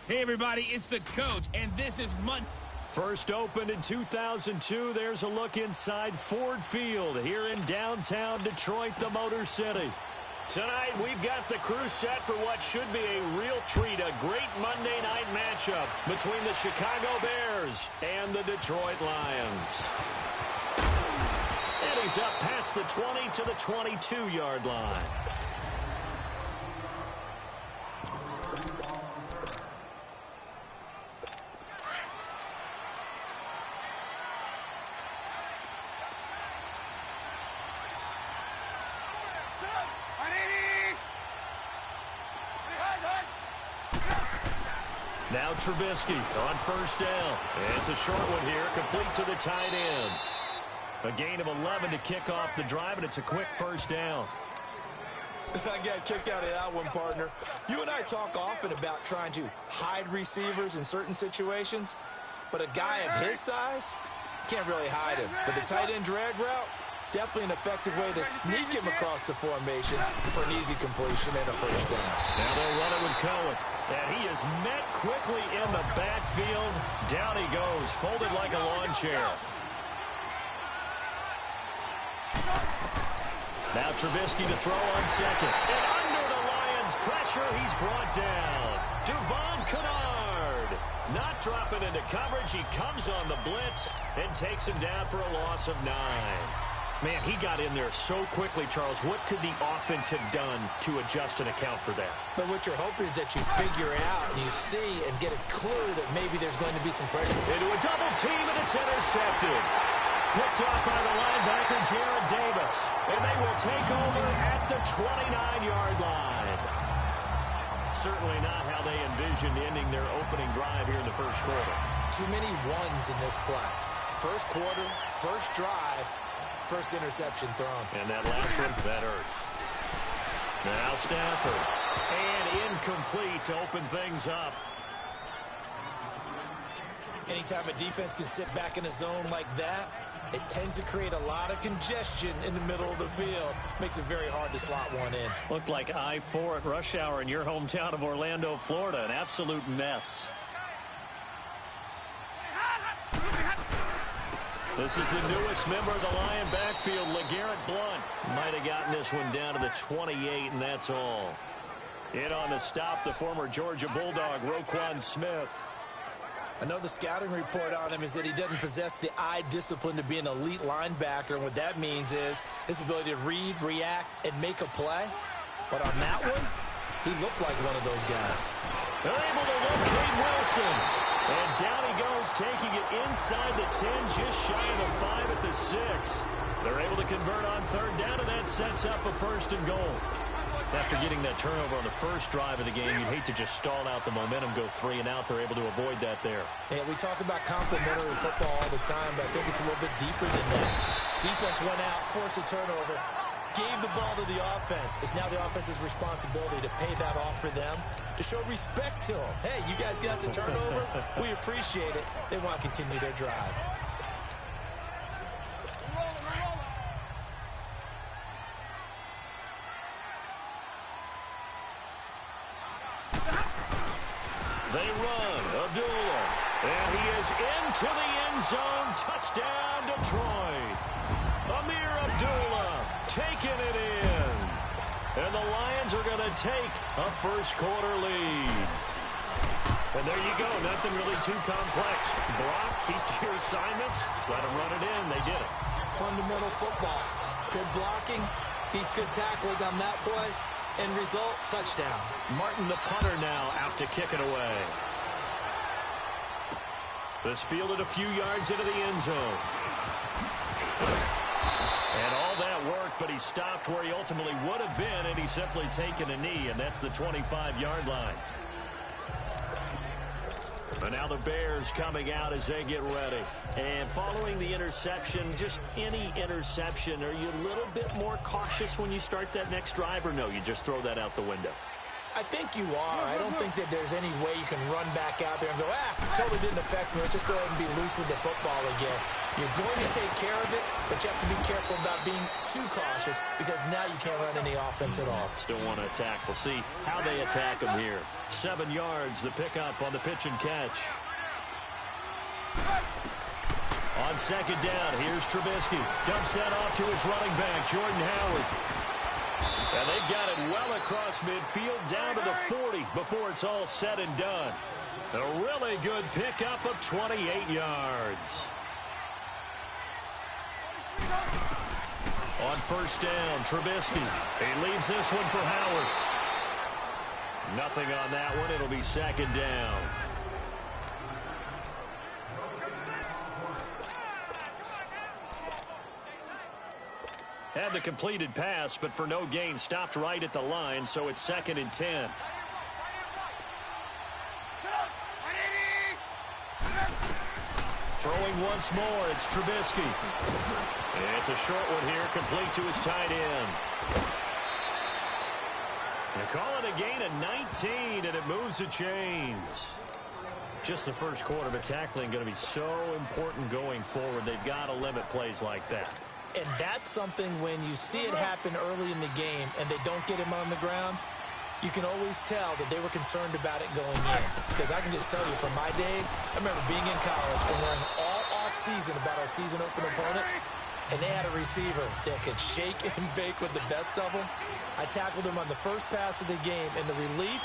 Hey, everybody, it's the coach, and this is Monday. First opened in 2002, there's a look inside Ford Field here in downtown Detroit, the Motor City. Tonight, we've got the crew set for what should be a real treat, a great Monday night matchup between the Chicago Bears and the Detroit Lions. And he's up past the 20 to the 22-yard line. Now Trubisky on first down. It's a short one here, complete to the tight end. A gain of 11 to kick off the drive, and it's a quick first down. I got a kick out of that one, partner. You and I talk often about trying to hide receivers in certain situations, but a guy of his size can't really hide him. But the tight end drag route, definitely an effective way to sneak him across the formation for an easy completion and a first down. Now they'll run it with Cohen. And he is met quickly in the backfield. Down he goes, folded like a lawn chair. Now Trubisky to throw on second. And under the Lions' pressure, he's brought down. Devon Kennard not dropping into coverage. He comes on the blitz and takes him down for a loss of 9. Man, he got in there so quickly, Charles. What could the offense have done to adjust and account for that? But what you're hoping is that you figure out and you see and get a clue that maybe there's going to be some pressure. Into a double team, and it's intercepted. Picked off by the linebacker, Jared Davis. And they will take over at the 29-yard line. Certainly not how they envisioned ending their opening drive here in the first quarter. Too many ones in this play. First quarter, first drive, first interception thrown. And that last one, that hurts. Now Stafford. And incomplete to open things up. Anytime a defense can sit back in a zone like that, it tends to create a lot of congestion in the middle of the field. Makes it very hard to slot one in. Looked like I-4 at rush hour in your hometown of Orlando, Florida. An absolute mess. This is the newest member of the Lion backfield, LeGarrette Blount. Might have gotten this one down to the 28, and that's all. In on the stop, the former Georgia Bulldog, Roquan Smith. I know the scouting report on him is that he doesn't possess the eye discipline to be an elite linebacker, and what that means is his ability to read, react, and make a play. But on that one, he looked like one of those guys. They're able to locate Wilson. And down he goes, taking it inside the 10, just shy of the 5 at the 6. They're able to convert on third down, and that sets up a first and goal. After getting that turnover on the first drive of the game, you'd hate to just stall out the momentum, go 3 and out. They're able to avoid that there. Yeah, we talk about complementary football all the time, but I think it's a little bit deeper than that. Defense went out, forced a turnover, gave the ball to the offense. It's now the offense's responsibility to pay that off for them, to show respect to them. Hey, you guys got some turnover? We appreciate it. They want to continue their drive. They run, Abdullah, and he is into the end zone. Touchdown, Detroit. Amir Abdullah taking it in. And the Lions are going to take a first quarter lead. And there you go, nothing really too complex. Block, keep your assignments, let them run it in. They did it. Fundamental football. Good blocking, beats good tackling on that play. End result, touchdown. Martin, the punter, now out to kick it away. This fielded a few yards into the end zone. And all that work, but he stopped where he ultimately would have been, and he's simply taken a knee, and that's the 25-yard line. But now the Bears coming out as they get ready. And following the interception, just any interception, are you a little bit more cautious when you start that next drive, or no, you just throw that out the window? I think you are. I don't think that there's any way you can run back out there and go, totally didn't affect me. Let's just go ahead and be loose with the football again. You're going to take care of it, but you have to be careful about being too cautious because now you can't run any offense at all. Still want to attack. We'll see how they attack him here. 7 yards, the pickup on the pitch and catch. On second down, here's Trubisky. Dumps that off to his running back, Jordan Howard. And they've got it well across midfield down to the 40 before it's all said and done. A really good pickup of 28 yards. On first down, Trubisky. He leaves this one for Howard. Nothing on that one. It'll be second down. Had the completed pass, but for no gain, stopped right at the line, so it's 2nd and 10. Throwing once more, it's Trubisky. It's a short one here, complete to his tight end. They call it a gain of 19, and it moves the chains. Just the first quarter, but tackling going to be so important going forward. They've got to limit plays like that. And that's something when you see it happen early in the game and they don't get him on the ground, you can always tell that they were concerned about it going in. Because I can just tell you from my days, I remember being in college and learning all off-season about our season-open opponent, and they had a receiver that could shake and bake with the best of them. I tackled him on the first pass of the game, and the relief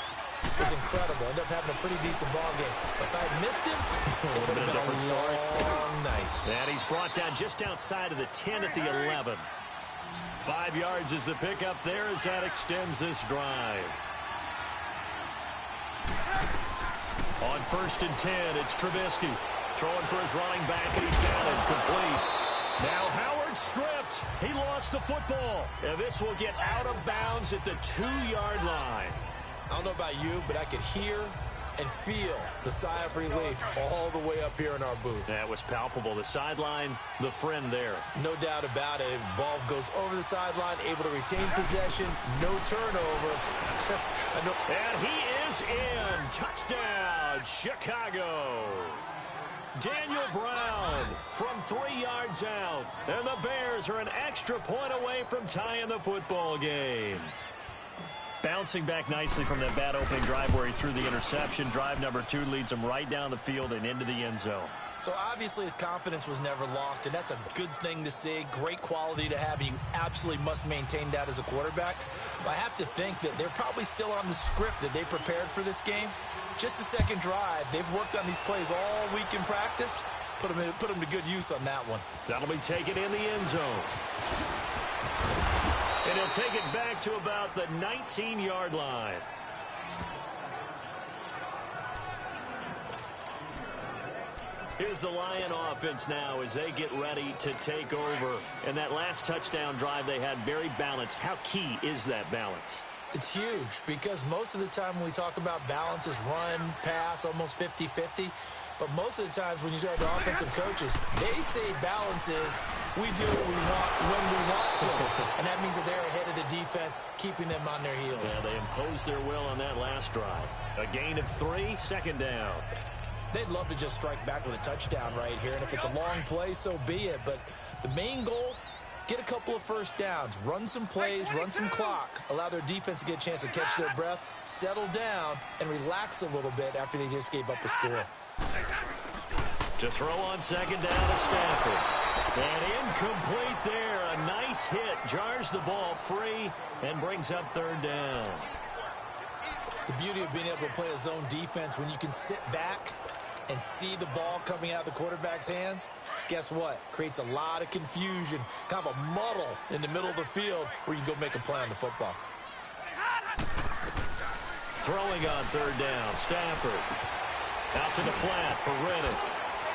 was incredible. Ended up having a pretty decent ball game. But if I had missed him, it would have been a long night. And he's brought down just outside of the 10 at the 11. 5 yards is the pickup there as that extends this drive. On first and 10, it's Trubisky. Throwing for his running back, and he's got it complete. Now Howard stripped. He lost the football. And this will get out of bounds at the 2-yard line. I don't know about you, but I could hear and feel the sigh of relief all the way up here in our booth. That was palpable. The sideline, the friend there. No doubt about it. Ball goes over the sideline, able to retain possession, no turnover. And he is in. Touchdown, Chicago. Daniel Brown from 3 yards out. And the Bears are an extra point away from tying the football game. Bouncing back nicely from that bad opening drive where he threw the interception. Drive number 2 leads him right down the field and into the end zone. So obviously his confidence was never lost, and that's a good thing to see. Great quality to have, and you absolutely must maintain that as a quarterback. But I have to think that they're probably still on the script that they prepared for this game. Just the second drive. They've worked on these plays all week in practice. Put them to good use on that one. That'll be taken in the end zone. And he'll take it back to about the 19-yard line. Here's the Lion offense now as they get ready to take over. And that last touchdown drive they had very balanced. How key is that balance? It's huge because most of the time when we talk about balance is run, pass, almost 50-50. But most of the times when you talk to offensive coaches, they say balance is we do what we want when we want to. And that means that they're ahead of the defense, keeping them on their heels. Yeah, they imposed their will on that last drive. A gain of 3, second down. They'd love to just strike back with a touchdown right here. And if it's a long play, so be it. But the main goal, get a couple of first downs, run some plays, run some clock, allow their defense to get a chance to catch their breath, settle down, and relax a little bit after they just gave up a score. To throw on second down to Stafford. And incomplete there. A nice hit. Jars the ball free and brings up third down. The beauty of being able to play a zone defense when you can sit back and see the ball coming out of the quarterback's hands, guess what? Creates a lot of confusion, kind of a muddle in the middle of the field where you can go make a play on the football. Throwing on third down, Stafford. Out to the flat for Rennan.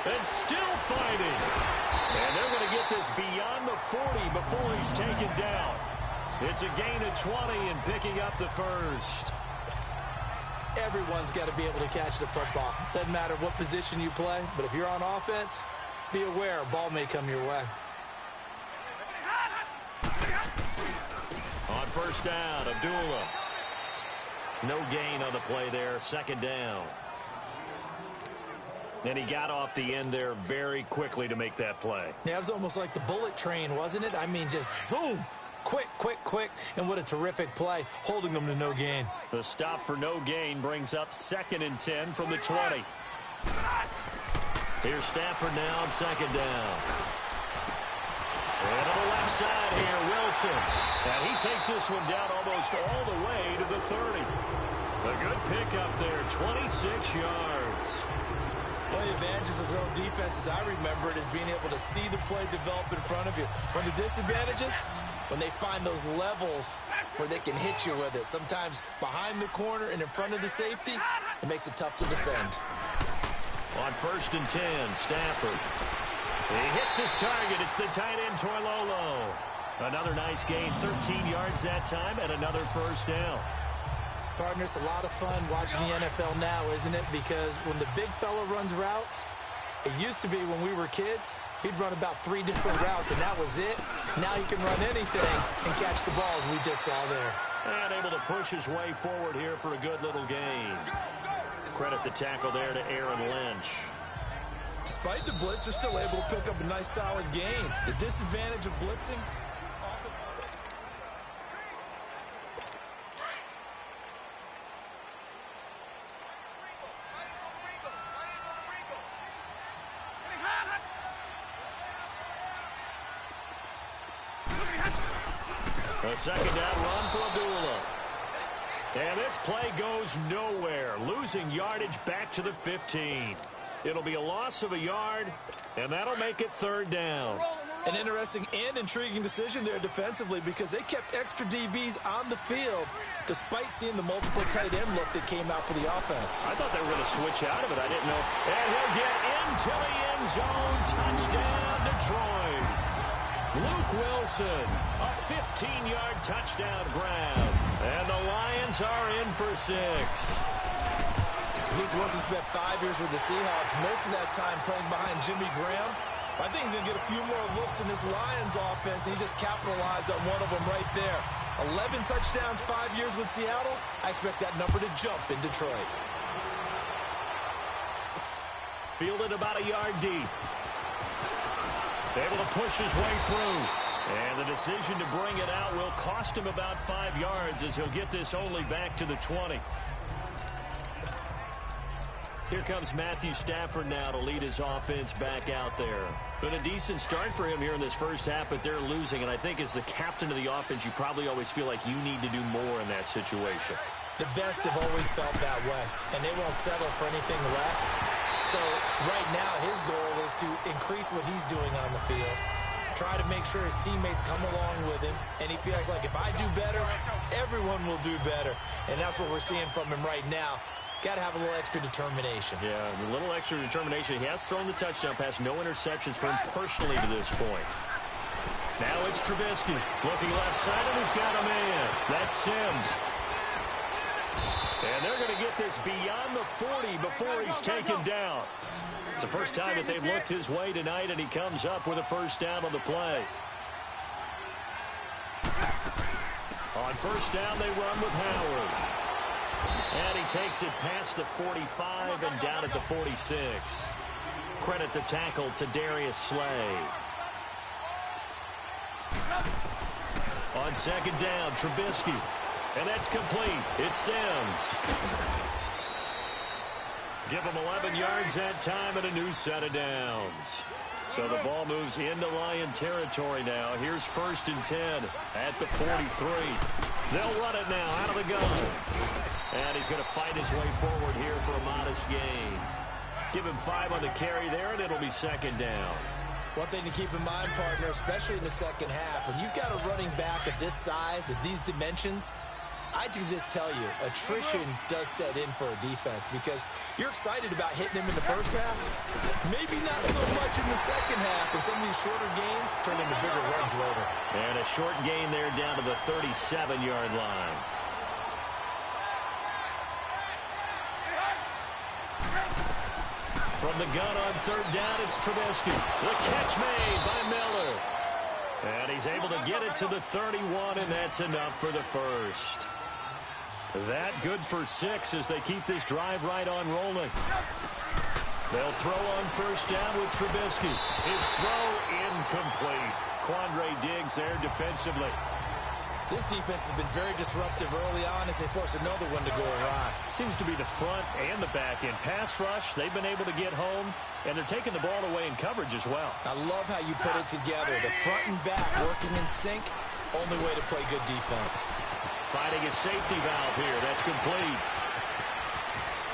And still fighting. And they're going to get this beyond the 40 before he's taken down. It's a gain of 20 and picking up the first. Everyone's got to be able to catch the football. Doesn't matter what position you play, but if you're on offense, be aware a ball may come your way. On first down, Abdullah. No gain on the play there. Second down. And he got off the end there very quickly to make that play. Yeah, it was almost like the bullet train, wasn't it? I mean, just zoom. Quick, quick, quick. And what a terrific play, holding them to no gain. The stop for no gain brings up 2nd and 10 from the 20. Here's Stafford now on 2nd down. And on the left side here, Wilson. And he takes this one down almost all the way to the 30. A good pickup there, 26 yards. One of the advantages of zone defense, as I remember it, is being able to see the play develop in front of you. One of the disadvantages, when they find those levels where they can hit you with it. Sometimes behind the corner and in front of the safety, it makes it tough to defend. On 1st and 10, Stafford. He hits his target. It's the tight end, Toilolo. Another nice gain, 13 yards that time, and another first down. Partner, it's a lot of fun watching the NFL now, isn't it? Because when the big fella runs routes, it used to be when we were kids, he'd run about 3 different routes, and that was it. Now he can run anything and catch the balls we just saw there. And able to push his way forward here for a good little gain. Credit the tackle there to Aaron Lynch. Despite the blitz, they're still able to pick up a nice, solid gain. The disadvantage of blitzing... A second down run for Abdullah. And this play goes nowhere. Losing yardage back to the 15. It'll be a loss of a yard, and that'll make it 3rd down. An interesting and intriguing decision there defensively because they kept extra DBs on the field despite seeing the multiple tight end look that came out for the offense. I thought they were going to switch out of it. I didn't know if... And he'll get into the end zone. Touchdown, Detroit. Luke Wilson, a 15-yard touchdown grab. And the Lions are in for 6. Luke Wilson spent 5 years with the Seahawks, most of that time playing behind Jimmy Graham. I think he's going to get a few more looks in this Lions offense. He just capitalized on one of them right there. 11 touchdowns, 5 years with Seattle. I expect that number to jump in Detroit. Fielded about a yard deep. Able to push his way through. And the decision to bring it out will cost him about 5 yards as he'll get this only back to the 20. Here comes Matthew Stafford now to lead his offense back out there. Been a decent start for him here in this first half, but they're losing. And I think as the captain of the offense, you probably always feel like you need to do more in that situation. The best have always felt that way, and they won't settle for anything less. So right now his goal is to increase what he's doing on the field, try to make sure his teammates come along with him, and he feels like if I do better, everyone will do better. And that's what we're seeing from him right now. Got to have a little extra determination. Yeah, a little extra determination. He has thrown the touchdown pass. No interceptions for him personally to this point. Now it's Trubisky. Looking left side, and he's got a man. That's Sims. And they're going to get this beyond the 40 before he's taken down. It's the first time that they've looked his way tonight, and he comes up with a first down on the play. On first down, they run with Howard. And he takes it past the 45 and down at the 46. Credit the tackle to Darius Slay. On second down, Trubisky. And that's complete. It's Sims. Give him 11 yards that time and a new set of downs. So the ball moves into Lion territory now. Here's 1st and 10 at the 43. They'll run it now out of the gun. And he's going to fight his way forward here for a modest gain. Give him 5 on the carry there, and it'll be second down. One thing to keep in mind, partner, especially in the second half, when you've got a running back of this size, of these dimensions, I can just tell you, attrition does set in for a defense because you're excited about hitting him in the first half. Maybe not so much in the second half, and some of these shorter gains turn into bigger runs later. And a short gain there down to the 37-yard line. From the gun on third down, it's Trubisky. The catch made by Miller. And he's able to get it to the 31, and that's enough for the first. That good for 6 as they keep this drive right on rolling. They'll throw on first down with Trubisky. His throw incomplete. Quandre Diggs there defensively. This defense has been very disruptive early on as they force another one to go awry. Seems to be the front and the back end. Pass rush, they've been able to get home, and they're taking the ball away in coverage as well. I love how you put it together. The front and back working in sync. Only way to play good defense. Finding a safety valve here. That's complete.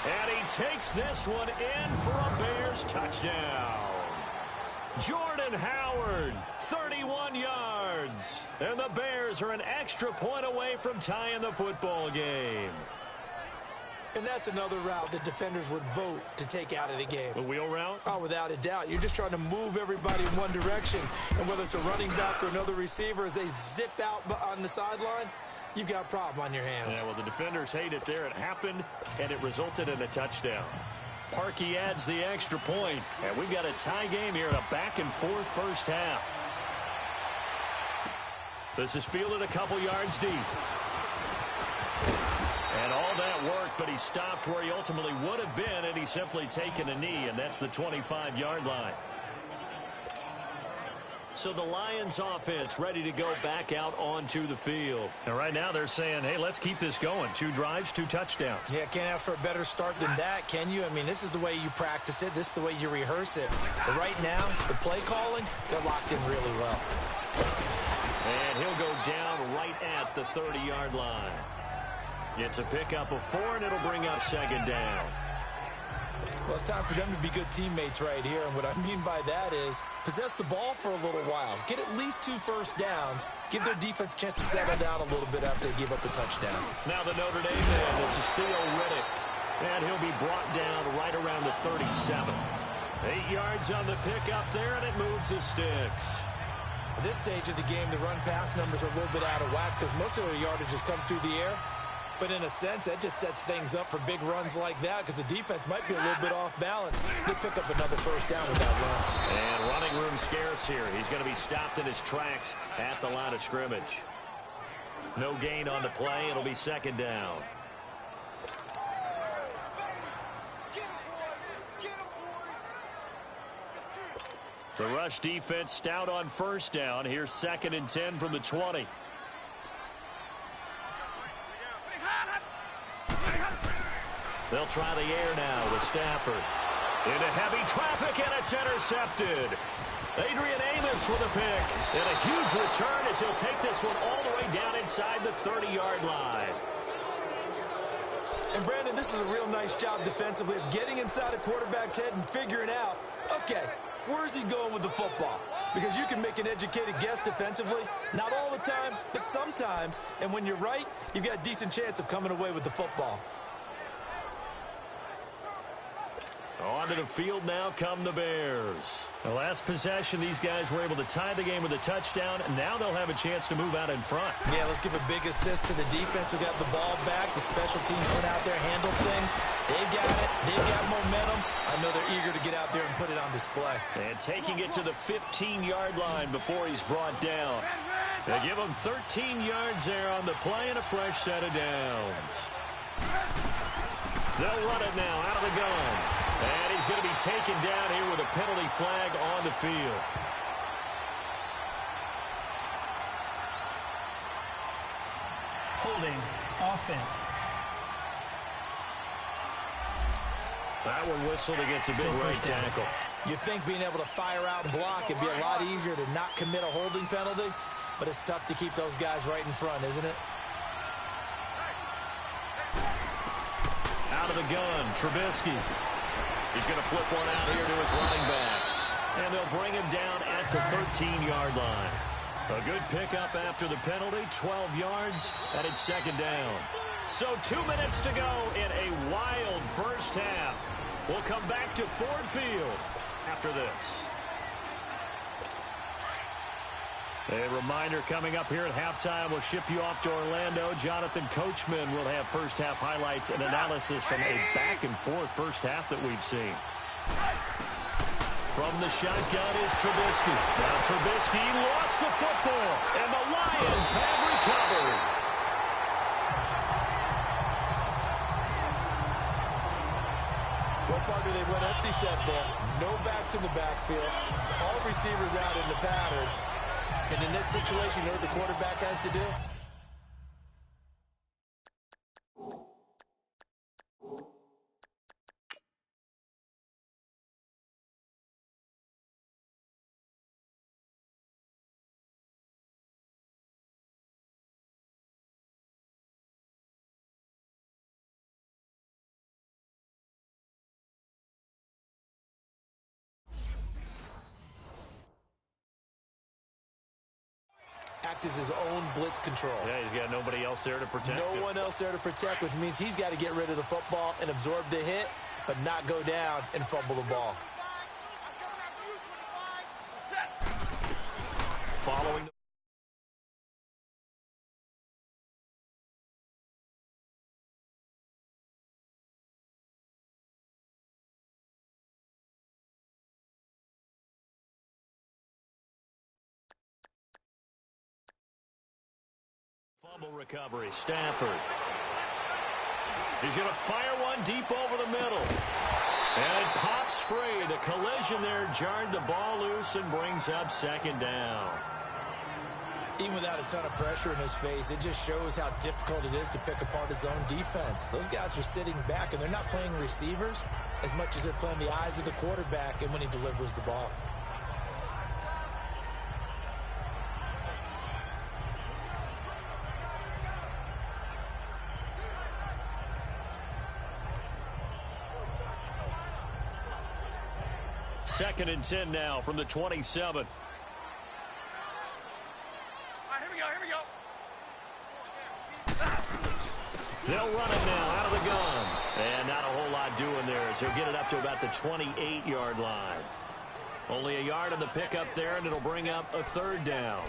And he takes this one in for a Bears touchdown. Jordan Howard, 31 yards. And the Bears are an extra point away from tying the football game. And that's another route that defenders would vote to take out of the game. A wheel route? Oh, without a doubt. You're just trying to move everybody in one direction. And whether it's a running back or another receiver, as they zip out on the sideline, you've got a problem on your hands. Yeah, well, the defenders hate it there. It happened, and it resulted in a touchdown. Parkey adds the extra point, and we've got a tie game here in a back-and-forth first half. This is fielded a couple yards deep. And all that worked, but he stopped where he ultimately would have been, and he's simply taken a knee, and that's the 25-yard line. So the Lions offense ready to go back out onto the field. And right now they're saying, hey, let's keep this going. 2 drives, 2 touchdowns. Yeah, can't ask for a better start than that, can you? I mean, this is the way you practice it. This is the way you rehearse it. But right now, the play calling, they're locked in really well. And he'll go down right at the 30-yard line. It's a pickup of 4, and it'll bring up second down. Well, it's time for them to be good teammates right here. And what I mean by that is possess the ball for a little while. Get at least 2 first downs. Give their defense a chance to settle down a little bit after they give up a touchdown. Now the Notre Dame man, this is Theo Riddick. And he'll be brought down right around the 37. 8 yards on the pickup there, and it moves the sticks. At this stage of the game, the run-pass numbers are a little bit out of whack because most of the yardage has come through the air. But in a sense, that just sets things up for big runs like that because the defense might be a little bit off balance. They pick up another first down with that run. And running room scarce here. He's going to be stopped in his tracks at the line of scrimmage. No gain on the play. It'll be second down. The rush defense stout on first down. Here's 2nd and 10 from the 20. They'll try the air now with Stafford. Into heavy traffic, and it's intercepted. Adrian Amos with a pick. And a huge return as he'll take this one all the way down inside the 30-yard line. And, Brandon, this is a real nice job defensively of getting inside a quarterback's head and figuring out, okay, where's he going with the football? Because you can make an educated guess defensively. Not all the time, but sometimes. And when you're right, you've got a decent chance of coming away with the football. Onto the field now come the Bears. The last possession, these guys were able to tie the game with a touchdown, and now they'll have a chance to move out in front. Yeah, let's give a big assist to the defense who got the ball back. The special teams went out there, handled things. They've got it. They've got momentum. I know they're eager to get out there and put it on display. And taking it to the 15-yard line before he's brought down. They give him 13 yards there on the play and a fresh set of downs. They'll run it now out of the gun. And he's going to be taken down here with a penalty flag on the field. Holding offense. That one whistled against a big right tackle. You'd think being able to fire out and block would be a lot easier to not commit a holding penalty, but it's tough to keep those guys right in front, isn't it? Out of the gun, Trubisky. He's going to flip one out here to his running back. And they'll bring him down at the 13-yard line. A good pickup after the penalty, 12 yards, and it's second down. So 2 minutes to go in a wild first half. We'll come back to Ford Field after this. A reminder coming up here at halftime. We'll ship you off to Orlando. Jonathan Coachman will have first-half highlights and analysis from a back-and-forth first half that we've seen. From the shotgun is Trubisky. Now Trubisky lost the football, and the Lions have recovered. Well, partner, they went empty set there. No backs in the backfield. All receivers out in the pattern. And in this situation, you know what the quarterback has to do? Act as his own blitz control. Yeah, he's got nobody else there to protect him. No one else there to protect, which means he's got to get rid of the football and absorb the hit, but not go down and fumble the ball. Following the fumble recovery, Stafford. He's going to fire one deep over the middle. And it pops free. The collision there jarred the ball loose and brings up second down. Even without a ton of pressure in his face, it just shows how difficult it is to pick apart his own defense. Those guys are sitting back, and they're not playing receivers as much as they're playing the eyes of the quarterback and when he delivers the ball. Second and 10 now from the 27. They'll run it now out of the gun. And not a whole lot doing there as he'll get it up to about the 28-yard line. Only a yard on the pickup there, and it'll bring up a third down.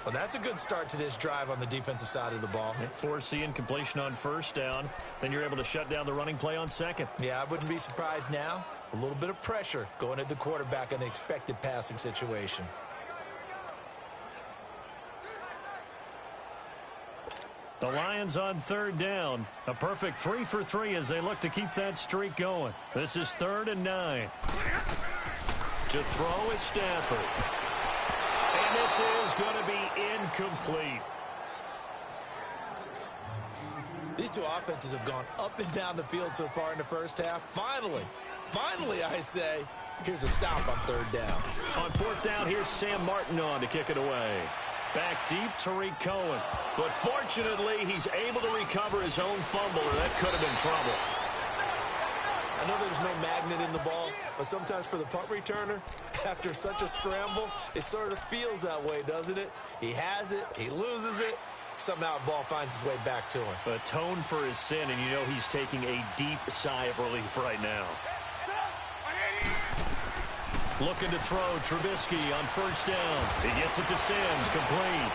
Well, that's a good start to this drive on the defensive side of the ball. Foreseeing completion on first down. Then you're able to shut down the running play on second. Yeah, I wouldn't be surprised now. A little bit of pressure going at the quarterback in an expected passing situation. The Lions on third down. A perfect 3 for 3 as they look to keep that streak going. This is 3rd and 9. To throw is Stafford. And this is going to be incomplete. These two offenses have gone up and down the field so far in the first half. Finally, I say, here's a stop on third down. On fourth down, here's Sam Martin on to kick it away. Back deep, Tariq Cohen. But fortunately, he's able to recover his own fumble, or that could have been trouble. I know there's no magnet in the ball, but sometimes for the punt returner, after such a scramble, it sort of feels that way, doesn't it? He has it, he loses it, somehow the ball finds its way back to him. Atone for his sin, and you know he's taking a deep sigh of relief right now. Looking to throw, Trubisky on first down. He gets it to Sims, complete.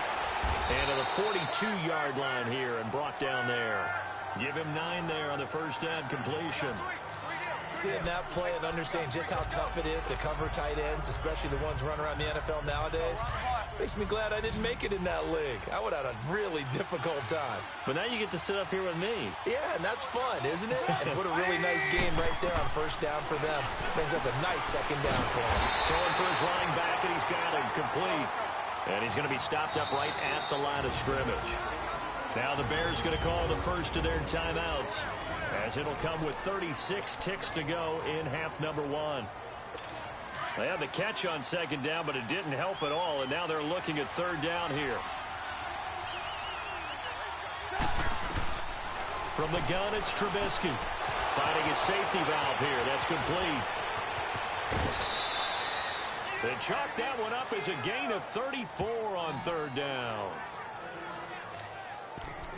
And to the 42-yard line here and brought down there. Give him 9 there on the first down completion. Seeing that play and understanding just how tough it is to cover tight ends, especially the ones running around the NFL nowadays, makes me glad I didn't make it in that league. I would have had a really difficult time. But now you get to sit up here with me. Yeah, and that's fun, isn't it? And what a really nice game right there on first down for them. Brings up a nice second down for him. Throwing for his running back, and he's got him complete. And he's going to be stopped up right at the line of scrimmage. Now the Bears going to call the first of their timeouts, as it'll come with 36 ticks to go in half number 1. They had the catch on second down, but it didn't help at all, and now they're looking at third down here. From the gun, it's Trubisky. Finding his safety valve here. That's complete. They chalk that one up as a gain of 34 on third down.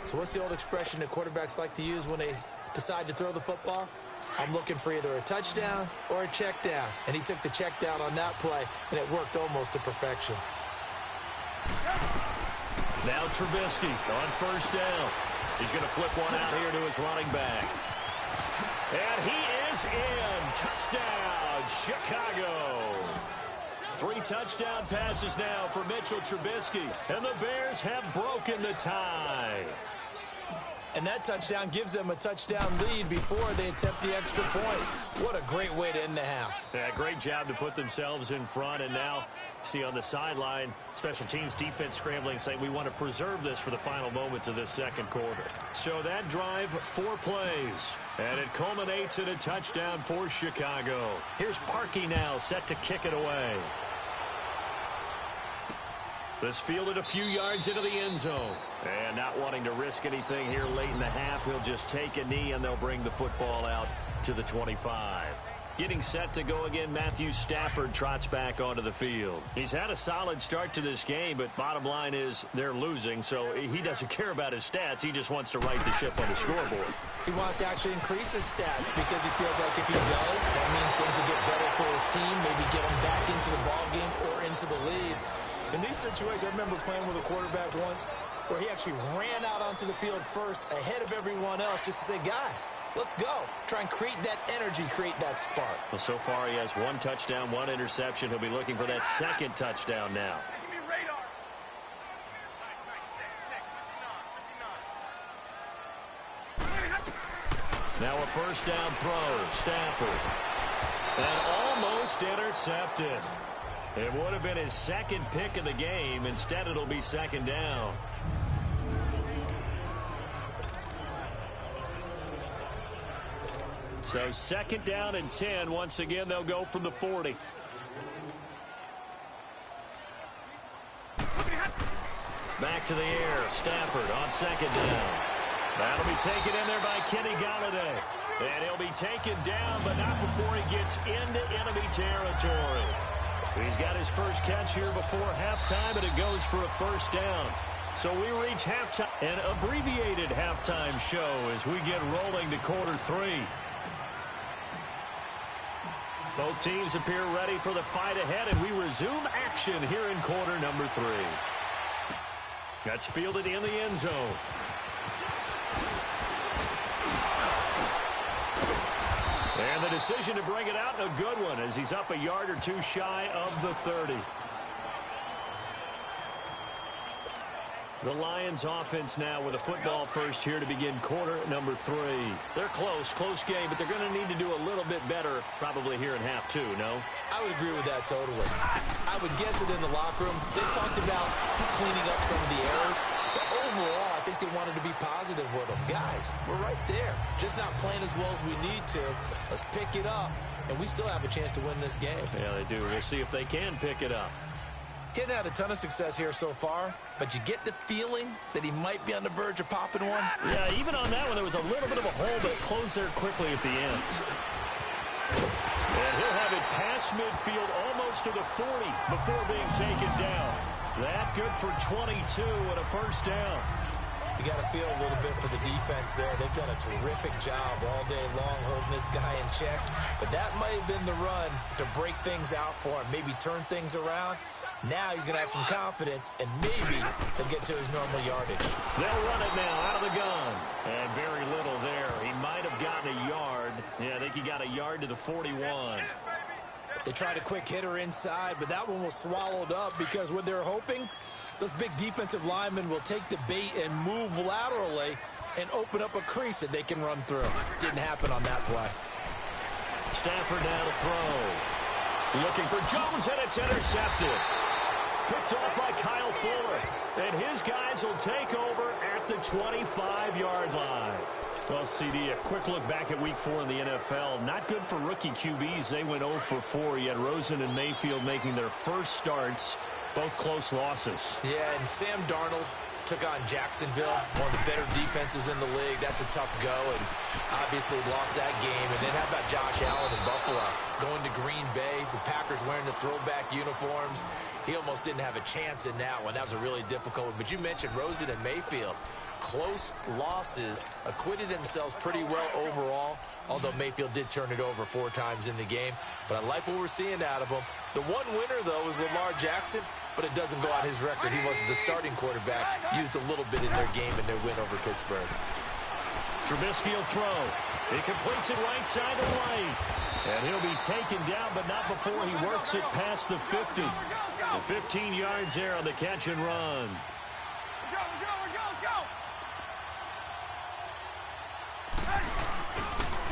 So what's the old expression that quarterbacks like to use when they decide to throw the football? I'm looking for either a touchdown or a check down. And he took the check down on that play, and it worked almost to perfection. Now Trubisky on first down. He's going to flip one out here to his running back. And he is in. Touchdown, Chicago. 3 touchdown passes now for Mitchell Trubisky. And the Bears have broken the tie. And that touchdown gives them a touchdown lead before they attempt the extra point. What a great way to end the half. Yeah, great job to put themselves in front. And now, see on the sideline, special teams defense scrambling, saying we want to preserve this for the final moments of this second quarter. So that drive, 4 plays. And it culminates in a touchdown for Chicago. Here's Parkey now, set to kick it away. This fielded a few yards into the end zone. And not wanting to risk anything here late in the half, he'll just take a knee and they'll bring the football out to the 25. Getting set to go again, Matthew Stafford trots back onto the field. He's had a solid start to this game, but bottom line is they're losing, so he doesn't care about his stats. He just wants to right the ship on the scoreboard. He wants to actually increase his stats because he feels like if he does, that means things will get better for his team, maybe get him back into the ball game or into the lead. In these situations, I remember playing with a quarterback once where he actually ran out onto the field first ahead of everyone else just to say, guys, let's go. Try and create that energy, create that spark. Well, so far he has 1 touchdown, 1 interception. He'll be looking for that second touchdown now. Now a first down throw, Stafford. And almost intercepted. It would have been his second pick of the game. Instead, it'll be second down. So second down and 10. Once again, they'll go from the 40. Back to the air. Stafford on second down. That'll be taken in there by Kenny Golladay. And he'll be taken down, but not before he gets into enemy territory. He's got his first catch here before halftime, and it goes for a first down. So we reach halftime, an abbreviated halftime show as we get rolling to quarter 3. Both teams appear ready for the fight ahead, and we resume action here in quarter number 3. That's fielded in the end zone. And the decision to bring it out, a good one, as he's up a yard or 2 shy of the 30. The Lions offense now with a football first here to begin quarter number 3. They're close game, but they're going to need to do a little bit better probably here in half 2, no? I would agree with that totally. I would guess it in the locker room. They talked about cleaning up some of the errors, but overall, I think they wanted to be positive with them. Guys, we're right there. Just not playing as well as we need to. Let's pick it up, and we still have a chance to win this game. Yeah, they do. We'll see if they can pick it up. Hitting out a ton of success here so far, but you get the feeling that he might be on the verge of popping one. Yeah, even on that one, there was a little bit of a hole, but closed there quickly at the end. And he'll have it past midfield almost to the 40 before being taken down. That good for 22 and a first down. You got to feel a little bit for the defense there. They've done a terrific job all day long holding this guy in check. But that might have been the run to break things out for him, maybe turn things around. Now he's going to have some confidence, and maybe he'll get to his normal yardage. They'll run it now out of the gun. And very little there. He might have gotten a yard. Yeah, I think he got a yard to the 41. They tried a quick hitter inside, but that one was swallowed up because what they're hoping, those big defensive linemen will take the bait and move laterally and open up a crease that they can run through. Didn't happen on that play. Stafford now to throw. Looking for Jones, and it's intercepted. Picked off by Kyle Fuller. And his guys will take over at the 25-yard line. Well, CD, a quick look back at Week 4 in the NFL. Not good for rookie QBs. They went 0 for 4. You had Rosen and Mayfield making their first starts. Both close losses. Yeah, and Sam Darnold took on Jacksonville, one of the better defenses in the league. That's a tough go, and obviously lost that game. And then how about Josh Allen in Buffalo? Going to Green Bay, the Packers wearing the throwback uniforms. He almost didn't have a chance in that one. That was a really difficult one. But you mentioned Rosen and Mayfield. Close losses, acquitted themselves pretty well overall, although Mayfield did turn it over 4 times in the game. But I like what we're seeing out of him. The one winner, though, is Lamar Jackson, but it doesn't go on his record. He wasn't the starting quarterback. Used a little bit in their game in their win over Pittsburgh. Trubisky will throw. He completes it right side of the lane. And he'll be taken down, but not before he works it past the 50. The 15 yards there on the catch and run.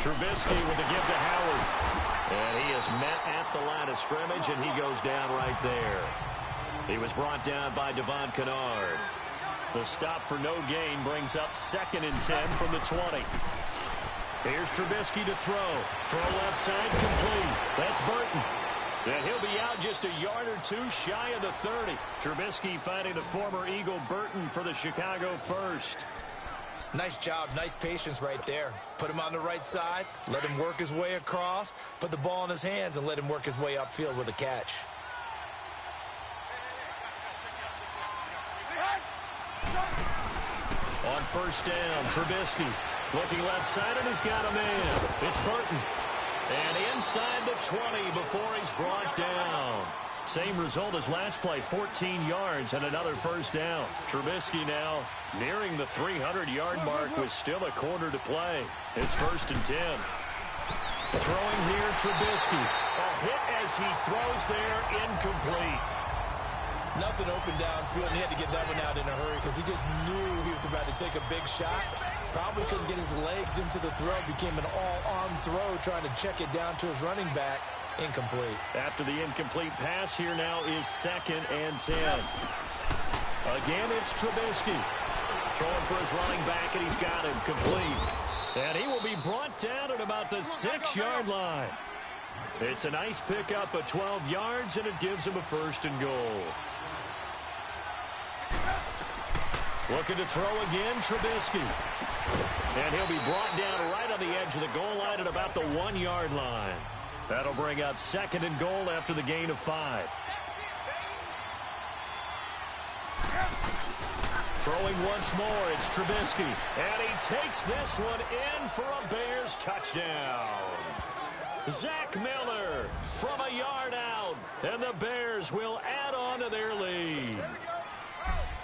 Trubisky with the give to Howard. And he is met at the line of scrimmage, and he goes down right there. He was brought down by Devon Kennard. The stop for no gain brings up 2nd and 10 from the 20. Here's Trubisky to throw. Throw left side complete. That's Burton. And he'll be out just a yard or two shy of the 30. Trubisky finding the former Eagle Burton for the Chicago first. Nice job, nice patience right there. Put him on the right side, let him work his way across, put the ball in his hands, and let him work his way upfield with a catch. On first down, Trubisky looking left side, and he's got a man. It's Burton. And inside the 20 before he's brought down. Same result as last play, 14 yards and another first down. Trubisky now nearing the 300-yard mark with still a quarter to play. It's 1st and 10. Throwing here, Trubisky. A hit as he throws there, incomplete. Nothing open downfield, and he had to get that one out in a hurry because he just knew he was about to take a big shot. Probably couldn't get his legs into the throw. Became an all-arm throw, trying to check it down to his running back. Incomplete. After the incomplete pass, here now is 2nd and 10. Again, it's Trubisky. Throwing for his running back, and he's got him complete. And he will be brought down at about the 6-yard line. It's a nice pickup of 12 yards, and it gives him a 1st and goal. Looking to throw again, Trubisky. And he'll be brought down right on the edge of the goal line at about the 1-yard line. That'll bring up 2nd and goal after the gain of 5. Throwing once more, it's Trubisky. And he takes this one in for a Bears touchdown. Zach Miller from a yard out. And the Bears will add on to their lead.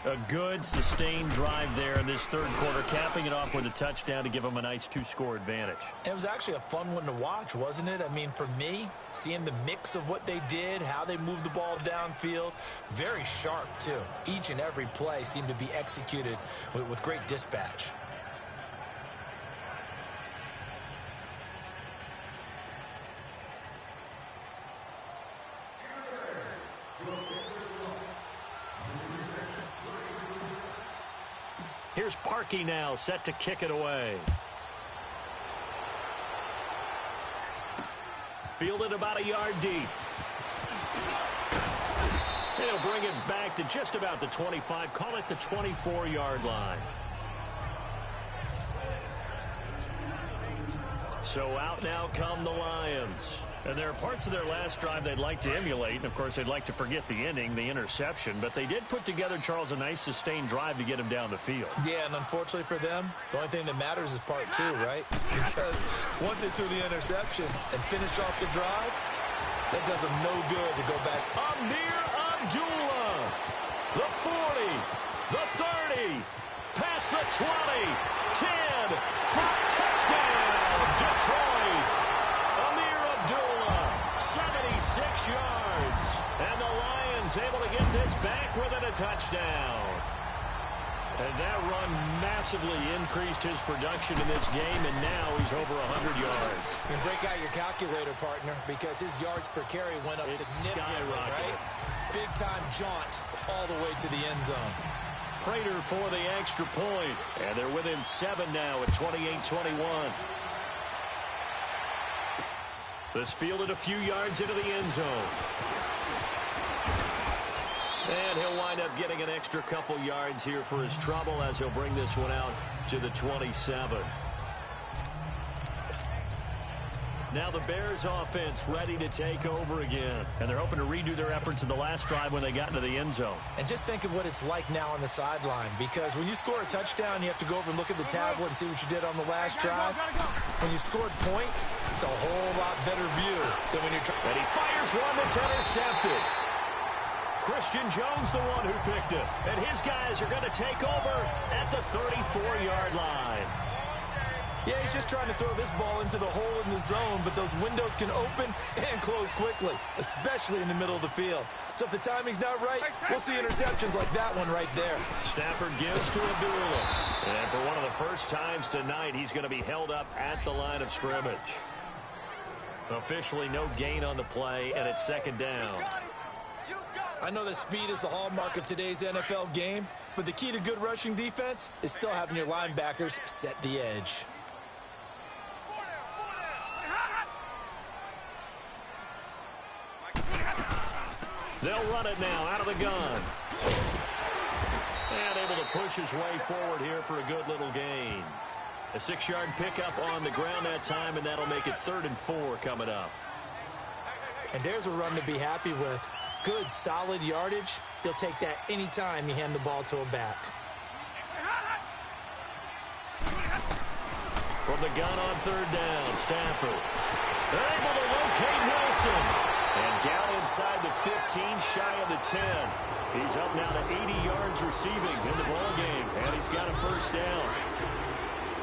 A good, sustained drive there in this 3rd quarter, capping it off with a touchdown to give them a nice 2-score advantage. It was actually a fun one to watch, wasn't it? I mean, for me, seeing the mix of what they did, how they moved the ball downfield, very sharp, too. Each and every play seemed to be executed with great dispatch. Here's Parkey now, set to kick it away. Fielded about a yard deep. He'll bring it back to just about the 25, call it the 24-yard line. So out now come the Lions. And there are parts of their last drive they'd like to emulate. And, of course, they'd like to forget the ending, the interception. But they did put together, Charles, a nice sustained drive to get him down the field. Yeah, and unfortunately for them, the only thing that matters is part 2, right? Because once they threw the interception and finished off the drive, that does them no good to go back. Amir Abdullah, the 40, the 30, past the 20, 10, 5, touchdown, Detroit. 76 yards. And the Lions able to get this back within a touchdown. And that run massively increased his production in this game, and now he's over 100 yards. You can break out your calculator, partner, because his yards per carry went up significantly, right? Big-time jaunt all the way to the end zone. Prater for the extra point. And they're within 7 now at 28-21. This fielded a few yards into the end zone. And he'll wind up getting an extra couple yards here for his trouble as he'll bring this one out to the 27. Now the Bears offense ready to take over again. And they're hoping to redo their efforts in the last drive when they got into the end zone. And just think of what it's like now on the sideline. Because when you score a touchdown, you have to go over and look at the tablet and see what you did on the last drive. When you scored points, it's a whole lot better view than when you're trying. And he fires one that's intercepted. Christian Jones, the one who picked it. And his guys are going to take over at the 34-yard line. Yeah, he's just trying to throw this ball into the hole in the zone, but those windows can open and close quickly, especially in the middle of the field. So if the timing's not right, we'll see interceptions like that one right there. Stafford gives to Abdullah. And for one of the first times tonight, he's going to be held up at the line of scrimmage. Officially no gain on the play, and it's second down. I know that speed is the hallmark of today's NFL game, but the key to good rushing defense is still having your linebackers set the edge. They'll run it now out of the gun. And able to push his way forward here for a good little gain. A 6-yard pickup on the ground that time, and that'll make it 3rd and 4 coming up. And there's a run to be happy with. Good, solid yardage. He'll take that anytime you hand the ball to a back. From the gun on 3rd down, Stafford. They're able to locate Wilson. And down inside the 15, shy of the 10. He's up now to 80 yards receiving in the ballgame, and he's got a first down.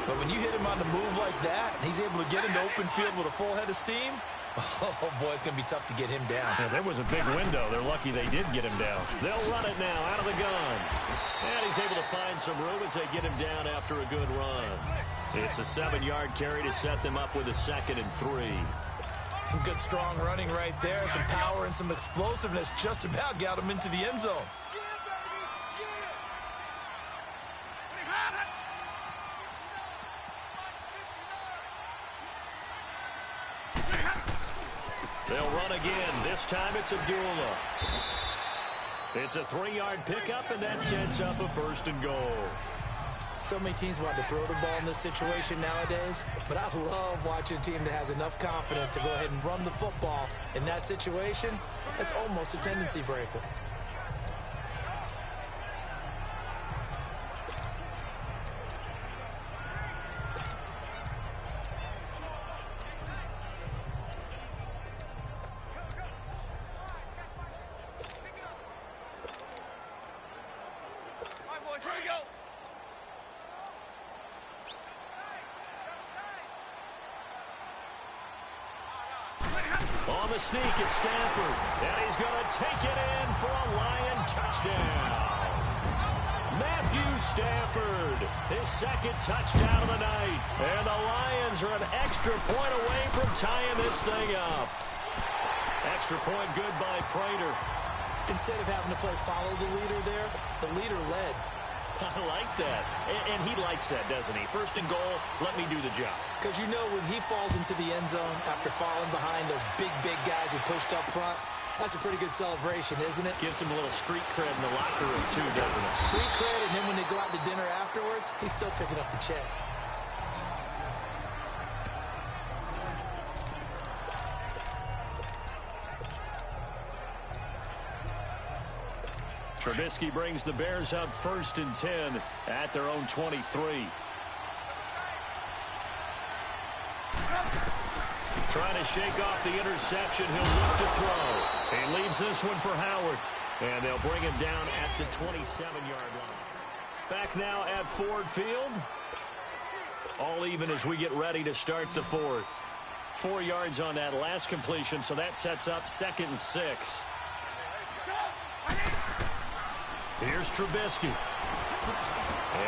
But when you hit him on the move like that, and he's able to get into open field with a full head of steam, oh, boy, it's going to be tough to get him down. Yeah, there was a big window. They're lucky they did get him down. They'll run it now out of the gun. And he's able to find some room as they get him down after a good run. It's a 7-yard carry to set them up with a 2nd and 3. Some good, strong running right there. Some power and some explosiveness just about got him into the end zone. They'll run again. This time it's Abdullah. It's a 3-yard pickup, and that sets up a 1st and goal. So many teams want to throw the ball in this situation nowadays, but I love watching a team that has enough confidence to go ahead and run the football in that situation. That's almost a tendency breaker. On the sneak, it's Stafford. And he's going to take it in for a Lion touchdown. Matthew Stafford, his 2nd touchdown of the night. And the Lions are an extra point away from tying this thing up. Extra point good by Prater. Instead of having to play follow the leader there, the leader led. I like that. And he likes that, doesn't he? 1st and goal, let me do the job. Because you know when he falls into the end zone after falling behind those big guys who pushed up front, that's a pretty good celebration, isn't it? Gives him a little street cred in the locker room, too, doesn't it? Street cred, and then when they go out to dinner afterwards, he's still picking up the check. Trubisky brings the Bears up 1st and 10 at their own 23. Trying to shake off the interception. He'll look to throw. He leaves this one for Howard. And they'll bring him down at the 27-yard line. Back now at Ford Field. All even as we get ready to start the 4th. 4 yards on that last completion, so that sets up 2nd and 6. Here's Trubisky.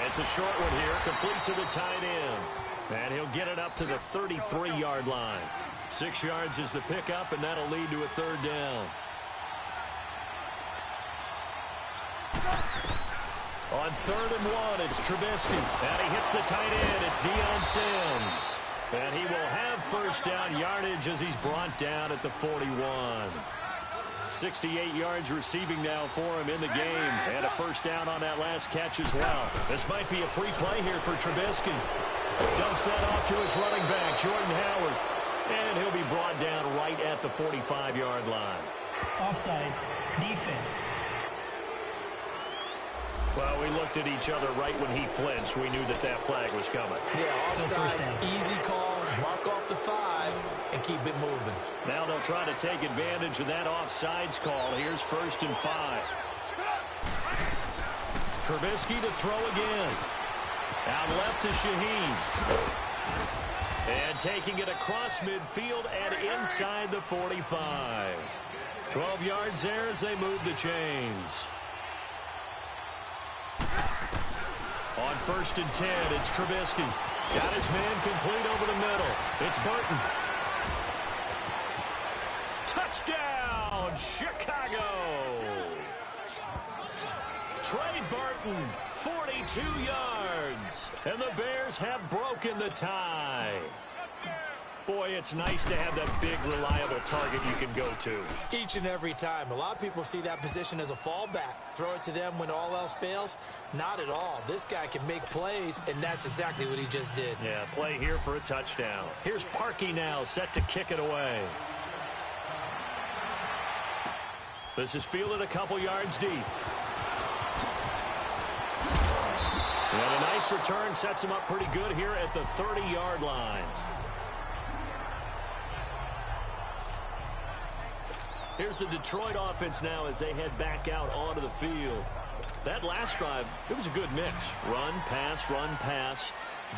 It's a short one here, complete to the tight end. And he'll get it up to the 33-yard line. 6 yards is the pickup, and that'll lead to a 3rd down. On 3rd and 1, it's Trubisky. And he hits the tight end. It's Deion Sims. And he will have 1st down yardage as he's brought down at the 41. 68 yards receiving now for him in the game. And a 1st down on that last catch as well. This might be a free play here for Trubisky. Dumps that off to his running back, Jordan Howard. And he'll be brought down right at the 45-yard line. Offside. Defense. Well, we looked at each other right when he flinched. We knew that that flag was coming. Yeah, offsides, easy call, mark off the 5, and keep it moving. Now they'll try to take advantage of that offsides call. Here's 1st and 5. Trubisky to throw again. Out left to Shaheen. And taking it across midfield and inside the 45. 12 yards there as they move the chains. On 1st and 10, it's Trubisky. Got his man complete over the middle. It's Burton. Touchdown, Chicago! Trey Burton, 42 yards. And the Bears have broken the tie. Boy, it's nice to have that big, reliable target you can go to. Each and every time. A lot of people see that position as a fallback. Throw it to them when all else fails. Not at all. This guy can make plays, and that's exactly what he just did. Yeah, play here for a touchdown. Here's Parkey now, set to kick it away. This is fielded a couple yards deep. And a nice return sets him up pretty good here at the 30-yard line. Here's the Detroit offense now as they head back out onto the field. That last drive, it was a good mix. Run, pass,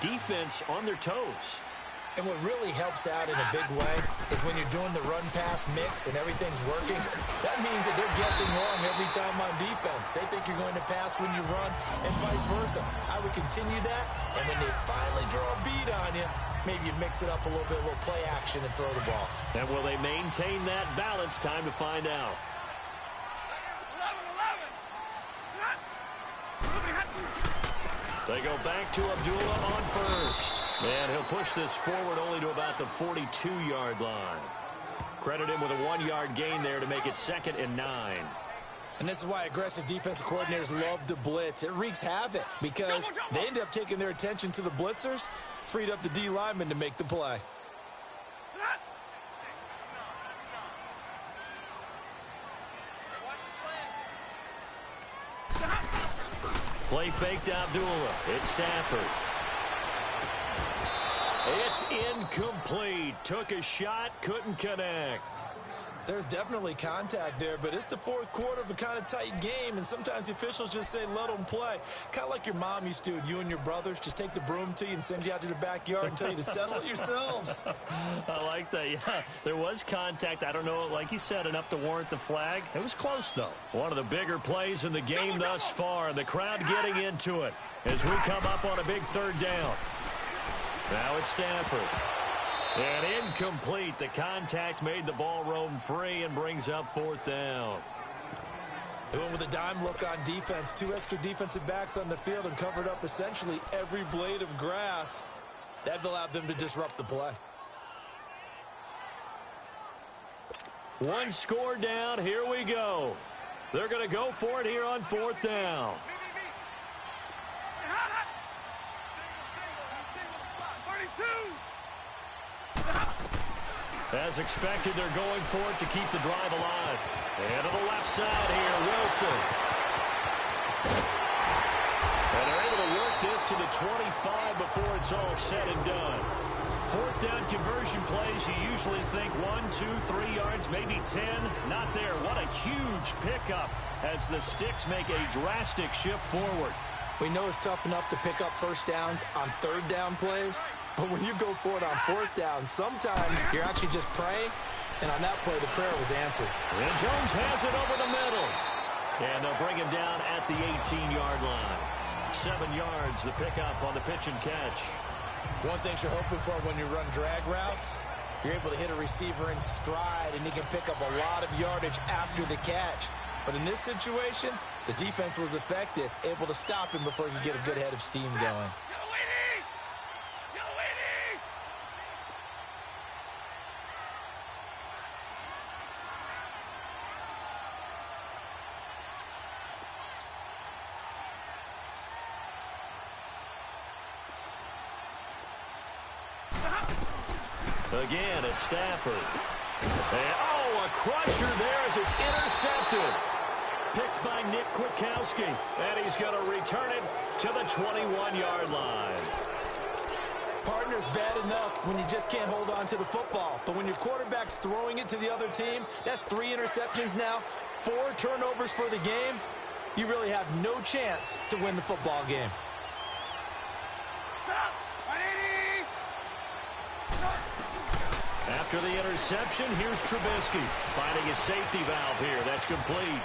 defense on their toes. And what really helps out in a big way is when you're doing the run-pass mix and everything's working, that means that they're guessing wrong every time on defense. They think you're going to pass when you run and vice versa. I would continue that, and when they finally draw a beat on you, maybe you mix it up a little bit, a little play action and throw the ball. And will they maintain that balance? Time to find out. They go back to Abdullah on 1st. And he'll push this forward only to about the 42-yard line. Credit him with a 1-yard gain there to make it 2nd and 9. And this is why aggressive defensive coordinators love to blitz. It wreaks havoc because they end up taking their attention to the blitzers, freed up the D lineman to make the play. Play fake to Abdullah. It's Stafford. It's incomplete. Took a shot, couldn't connect. There's definitely contact there, but it's the 4th quarter of a kind of tight game, and sometimes the officials just say, let them play. Kind of like your mom used to with you and your brothers. Just take the broom to you and send you out to the backyard and tell you to settle it yourselves. I like that, yeah. There was contact. I don't know, like you said, enough to warrant the flag. It was close, though. One of the bigger plays in the game thus far, and the crowd getting into it as we come up on a big 3rd down. Now it's Stafford. And incomplete. The contact made the ball roam free and brings up 4th down. They went with a dime look on defense. 2 extra defensive backs on the field and covered up essentially every blade of grass. That allowed them to disrupt the play. 1 score down. Here we go. They're going to go for it here on 4th down. As expected, they're going for it to keep the drive alive. And to the left side here, Wilson. And they're able to work this to the 25 before it's all said and done. 4th down conversion plays, you usually think 1, 2, 3 yards, maybe 10. Not there. What a huge pickup as the Sticks make a drastic shift forward. We know it's tough enough to pick up 1st downs on 3rd down plays. But when you go for it on 4th down, sometimes you're actually just praying, and on that play, the prayer was answered. And Jones has it over the middle. And they'll bring him down at the 18-yard line. 7 yards, the pickup on the pitch and catch. One thing you're hoping for when you run drag routes, you're able to hit a receiver in stride, and he can pick up a lot of yardage after the catch. But in this situation, the defense was effective, able to stop him before he could get a good head of steam going. Again, it's Stafford. And, oh, a crusher there as it's intercepted. Picked by Nick Kwiatkowski. And he's going to return it to the 21-yard line. Partner's bad enough when you just can't hold on to the football. But when your quarterback's throwing it to the other team, that's 3 interceptions now, 4 turnovers for the game. You really have no chance to win the football game. After the interception, here's Trubisky finding a safety valve here. That's complete.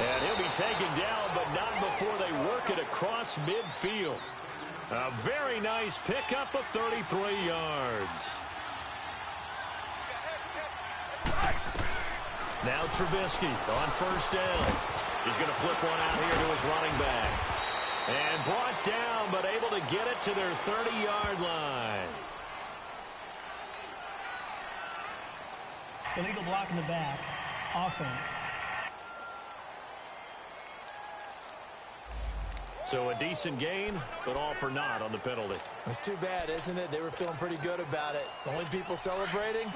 And he'll be taken down, but not before they work it across midfield. A very nice pickup of 33 yards. Now Trubisky on first down. He's going to flip one out here to his running back. And brought down, but able to get it to their 30-yard line. Illegal block in the back. Offense. So a decent gain, but all for naught on the penalty. It's too bad, isn't it? They were feeling pretty good about it. The only people celebrating,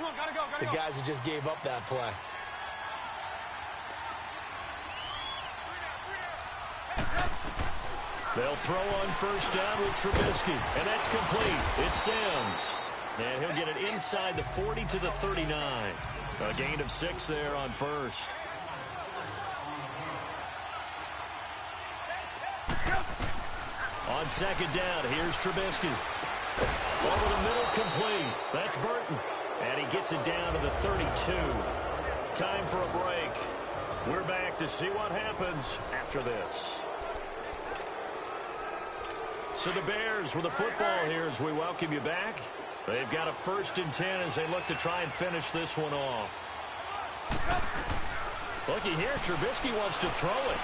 the guys who just gave up that play. They'll throw on first down with Trubisky, and that's complete. It's Sims. And he'll get it inside the 40 to the 39. A gain of 6 there on first. On second down, here's Trubisky. Over the middle, complete. That's Burton. And he gets it down to the 32. Time for a break. We're back to see what happens after this. So the Bears with the football here as we welcome you back. They've got a 1st and 10 as they look to try and finish this one off. Looky here, Trubisky wants to throw it.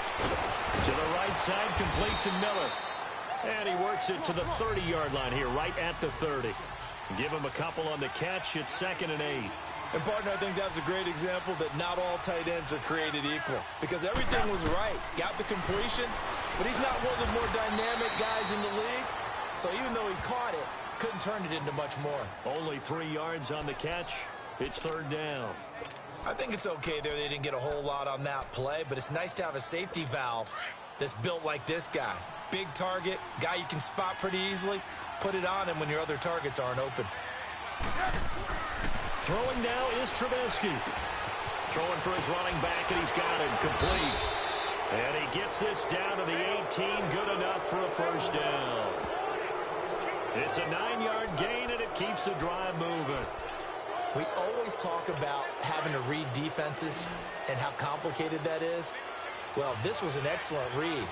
To the right side, complete to Miller. And he works it to the 30-yard line here, right at the 30. Give him a couple on the catch. It's 2nd and 8. And, partner, I think that's a great example that not all tight ends are created equal. Because everything was right. Got the completion, but he's not one of the more dynamic guys in the league. So even though he caught it, couldn't turn it into much more. Only 3 yards on the catch. It's 3rd down. I think it's okay there. They didn't get a whole lot on that play, but it's nice to have a safety valve that's built like this guy. Big target, guy you can spot pretty easily. Put it on him when your other targets aren't open. Throwing now is Trubisky. Throwing for his running back, and he's got him complete. And he gets this down to the 18, good enough for a 1st down. It's a 9-yard gain, and it keeps the drive moving. We always talk about having to read defenses and how complicated that is. Well, this was an excellent read.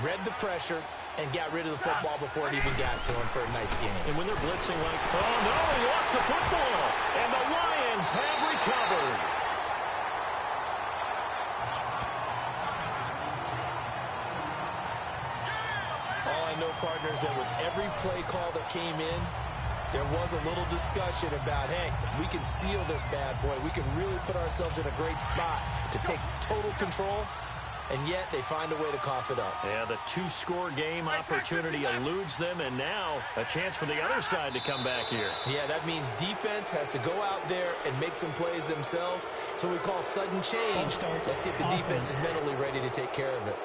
Read the pressure and got rid of the football before it even got to him for a nice game. And when they're blitzing like, oh no, he lost the football. And the Lions have recovered. All I know, partners, that with every play call that came in, there was a little discussion about, hey, if we can seal this bad boy, we can really put ourselves in a great spot to take total control. And yet they find a way to cough it up. Yeah, the 2-score game opportunity eludes them, and now a chance for the other side to come back here. Yeah, that means defense has to go out there and make some plays themselves. So we call sudden change. Let's see if the defense is mentally ready to take care of it.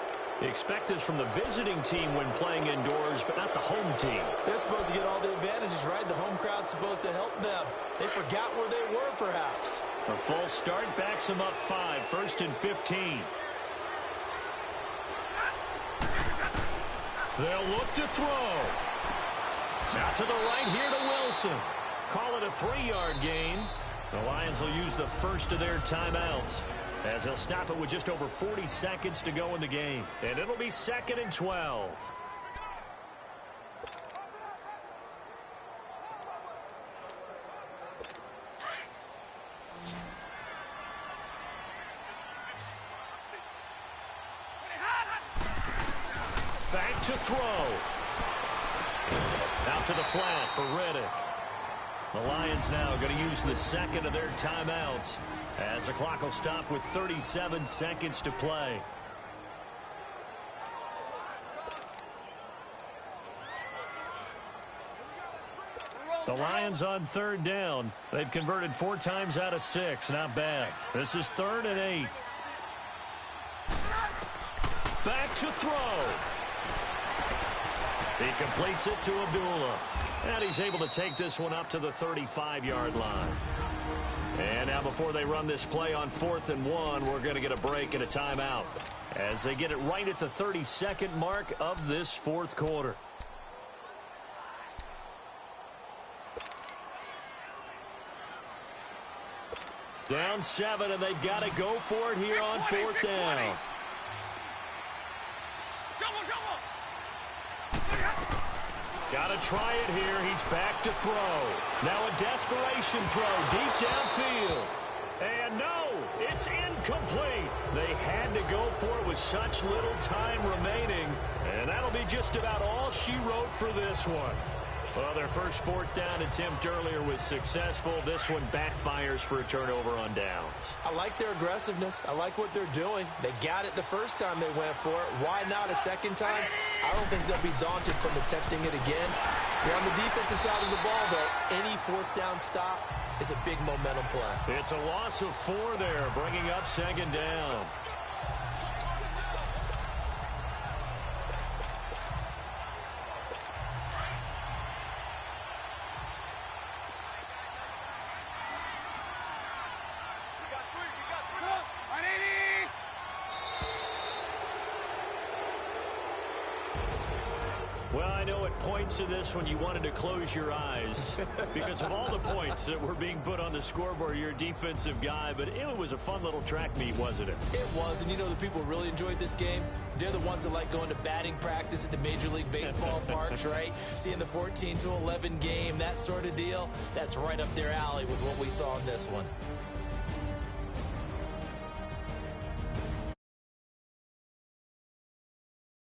Expect this from the visiting team when playing indoors, but not the home team. They're supposed to get all the advantages, right? The home crowd's supposed to help them. They forgot where they were, perhaps. A false start backs them up 5, 1st and 15. They'll look to throw. Out to the right here to Wilson. Call it a 3-yard gain. The Lions will use the first of their timeouts, as they'll stop it with just over 40 seconds to go in the game. And it'll be 2nd and 12. Back to throw. Out to the flat for Reddick. The Lions now going to use the 2nd of their timeouts, as the clock will stop with 37 seconds to play. The Lions on 3rd down. They've converted 4 times out of 6. Not bad. This is 3rd and 8. Back to throw. He completes it to Abdullah. And he's able to take this one up to the 35-yard line. And now before they run this play on 4th and 1, we're going to get a break and a timeout, as they get it right at the 32nd mark of this 4th quarter. Down 7, and they've got to go for it here on 4th down. Got to try it here. He's back to throw. Now a desperation throw deep downfield. And no, it's incomplete. They had to go for it with such little time remaining. And that'll be just about all she wrote for this one. Well, their first 4th down attempt earlier was successful. This one backfires for a turnover on downs. I like their aggressiveness. I like what they're doing. They got it the first time they went for it. Why not a second time? I don't think they'll be daunted from attempting it again. They're on the defensive side of the ball, though. Any 4th down stop is a big momentum play. It's a loss of 4 there, bringing up 2nd down. Well, I know at points in this one you wanted to close your eyes because of all the points that were being put on the scoreboard. You're a defensive guy, but it was a fun little track meet, wasn't it? It was, and you know the people who really enjoyed this game? They're the ones that like going to batting practice at the Major League Baseball parks, right? Seeing the 14-11 game, that sort of deal, that's right up their alley with what we saw in this one.